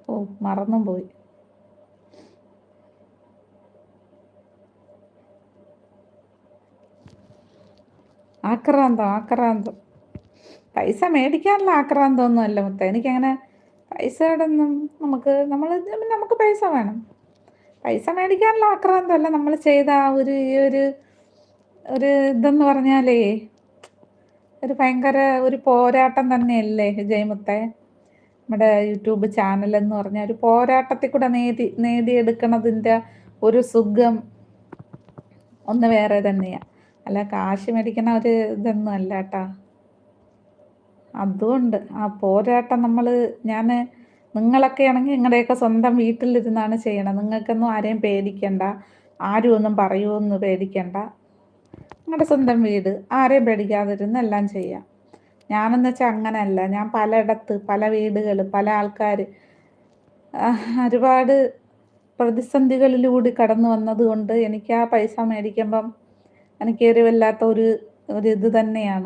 ഓ, മറന്നും പോയി. ആക്രാന്തം. പൈസ മേടിക്കാനുള്ള ആക്രാന്തമൊന്നും അല്ല മുത്ത. എനിക്കങ്ങനെ പൈസയോടൊന്നും നമുക്ക് പൈസ വേണം. പൈസ മേടിക്കാനുള്ള ആക്രാന്തമല്ല. നമ്മൾ ചെയ്ത ആ ഒരു ഇതെന്ന് പറഞ്ഞാലേ ഒരു ഭയങ്കര ഒരു പോരാട്ടം തന്നെയല്ലേ ജയമുത്തേ. നമ്മുടെ യൂട്യൂബ് ചാനൽ പറഞ്ഞാൽ ഒരു പോരാട്ടത്തിൽ കൂടെ നേടിയെടുക്കണതിൻ്റെ ഒരു സുഖം ഒന്ന് വേറെ തന്നെയാ. അല്ല കാശ് മേടിക്കണ ഒരു ഇതൊന്നും അല്ല കേട്ടാ. അതുകൊണ്ട് ആ പോരാട്ടം ഞാൻ നിങ്ങളൊക്കെ ആണെങ്കിൽ നിങ്ങളുടെയൊക്കെ സ്വന്തം വീട്ടിലിരുന്നാണ് ചെയ്യണം. നിങ്ങൾക്കൊന്നും ആരെയും പേടിക്കണ്ട, ആരും ഒന്നും പറയുമെന്ന് പേടിക്കണ്ട. നിങ്ങളുടെ സ്വന്തം വീട്, ആരെയും പേടിക്കാതിരുന്ന് എല്ലാം ചെയ്യാം. ഞാനെന്ന് വെച്ചാൽ അങ്ങനെയല്ല. ഞാൻ പലയിടത്ത് പല വീടുകൾ പല ആൾക്കാർ ഒരുപാട് പ്രതിസന്ധികളിലൂടെ കടന്നു വന്നത് കൊണ്ട് എനിക്ക് ആ പൈസ മേടിക്കുമ്പം എനിക്ക് ഒരു വല്ലാത്ത ഒരു ഇത് തന്നെയാണ്.